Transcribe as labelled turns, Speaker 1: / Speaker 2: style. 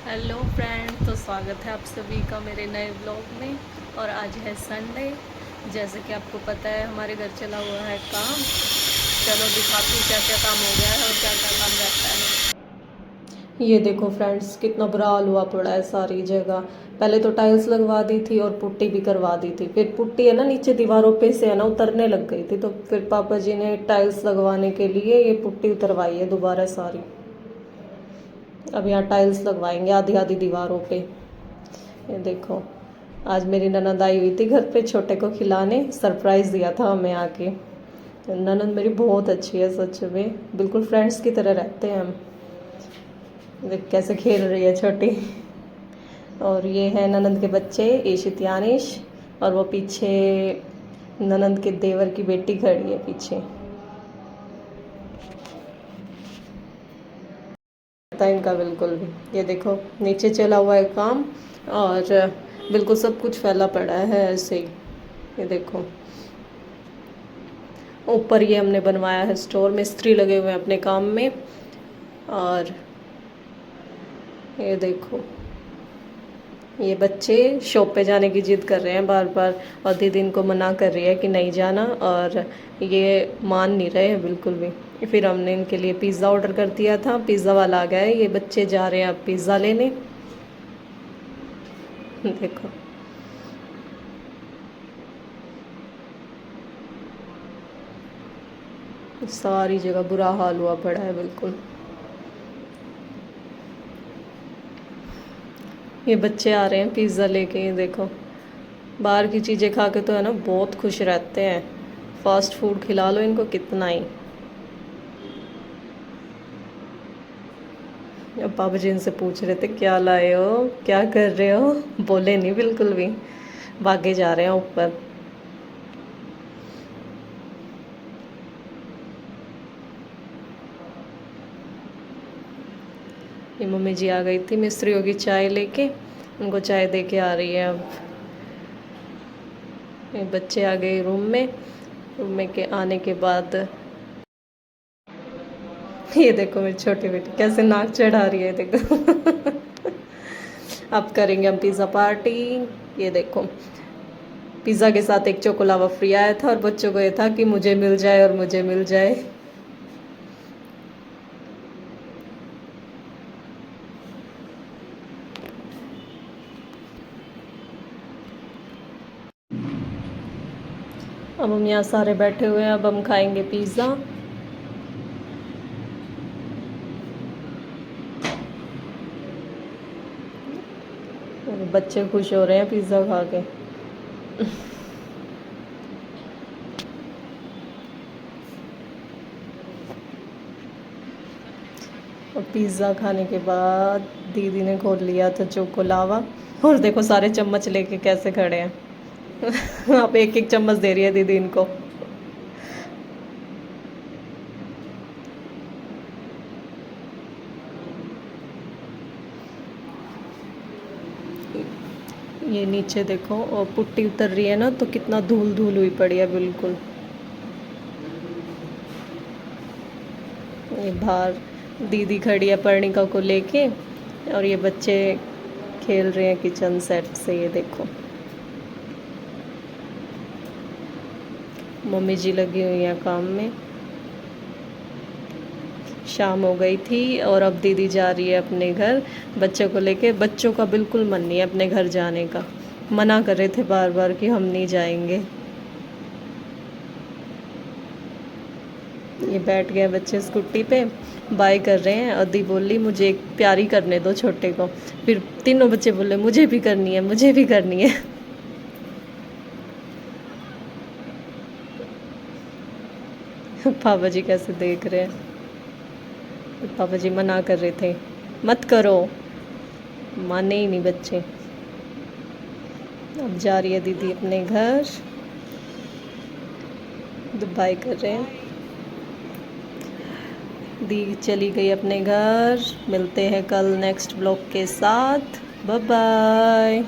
Speaker 1: Hello friend, तो स्वागत है आप सभी का मेरे नए ब्लॉग में। और आज है संडे। जैसे कि आपको पता है हमारे घर चला हुआ है काम। चलो दिखाती हूँ क्या क्या काम हो गया है और क्या क्या काम रहता है। ये देखो फ्रेंड्स, कितना बुरा हाल हुआ पड़ा है सारी जगह। पहले तो टाइल्स लगवा दी थी और पुट्टी भी करवा दी थी। फिर पुट्टी है ना नीचे दीवारों पे से है ना उतरने लग गई थी, तो फिर पापा जी ने टाइल्स लगवाने के लिए ये पुट्टी उतरवाई है दोबारा सारी। अब यहाँ टाइल्स लगवाएंगे आधी आधी दीवारों पे। ये देखो, आज मेरी ननद आई हुई थी घर पे छोटे को खिलाने, सरप्राइज़ दिया था हमें आके। ननद मेरी बहुत अच्छी है सच में, बिल्कुल फ्रेंड्स की तरह रहते हैं हम। देख कैसे खेल रही है छोटी। और ये है ननद के बच्चे ईशित यानिश, और वो पीछे ननद के देवर की बेटी खड़ी है पीछे। था इनका बिल्कुल भी। ये देखो नीचे चला हुआ है काम, और बिल्कुल सब कुछ फैला पड़ा है ऐसे ही। ये देखो ऊपर ये हमने बनवाया है स्टोर, मिस्त्री लगे हुए हैं अपने काम में। और ये देखो ये बच्चे शॉप पे जाने की जिद कर रहे हैं बार बार, और दीदी इनको मना कर रही है कि नहीं जाना, और ये मान नहीं रहे हैं बिल्कुल भी। फिर हमने इनके लिए पिज़्ज़ा ऑर्डर कर दिया था, पिज़्ज़ा वाला आ गया है। ये बच्चे जा रहे हैं अब पिज़्ज़ा लेने। देखो सारी जगह बुरा हाल हुआ पड़ा है बिल्कुल। ये बच्चे आ रहे हैं पिज़्ज़ा लेके। ये देखो बाहर की चीज़ें खा के तो है ना बहुत खुश रहते हैं। फास्ट फूड खिला लो इनको कितना ही। अब पापा जी इनसे पूछ रहे थे क्या लाए हो, क्या कर रहे हो। बोले नहीं बिल्कुल भी, भागे जा रहे हैं ऊपर। ये मम्मी जी आ गई थी मिस्त्रियों की चाय लेके, उनको चाय दे के आ रही है अब। ये बच्चे आ गए रूम में के आने के बाद। ये देखो मेरी छोटी बेटी कैसे नाक चढ़ा रही है, देखो। अब करेंगे हम पिज़्ज़ा पार्टी। ये देखो पिज़्ज़ा के साथ एक चोकोलावा फ्री आया था, और बच्चों को ये था कि मुझे मिल जाए और मुझे मिल जाए। अब हम यहाँ सारे बैठे हुए हैं, अब हम खाएंगे पिज़्ज़ा। बच्चे खुश हो रहे हैं पिज़्ज़ा खा के। और पिज़्ज़ा खाने के बाद दीदी ने खोल लिया था चोको लावा, और देखो सारे चम्मच लेके कैसे खड़े हैं। आप एक एक चम्मच दे रही है दीदी इनको। ये नीचे देखो और पुट्टी उतर रही है ना, तो कितना धूल धूल हुई पड़ी है बिल्कुल। ये बाहर दीदी खड़ी है पर्णिका को लेके, और ये बच्चे खेल रहे हैं किचन सेट से। ये देखो मम्मी जी लगी हुई हैं काम में। शाम हो गई थी और अब दीदी जा रही है अपने घर बच्चों को लेके। बच्चों का बिल्कुल मन नहीं है अपने घर जाने का, मना कर रहे थे बार बार कि हम नहीं जाएंगे। ये बैठ गए बच्चे स्कूटी पे, बाय कर रहे हैं। और दी बोली मुझे एक प्यारी करने दो छोटे को। फिर तीनों बच्चे बोले मुझे भी करनी है, मुझे भी करनी है। पापा जी कैसे देख रहे हैं। पापा जी मना कर रहे थे मत करो, माने ही नहीं बच्चे। अब जा रही है दीदी अपने घर, बाय कर रहे हैं। दी चली गई अपने घर। मिलते हैं कल नेक्स्ट ब्लॉग के साथ। Bye bye.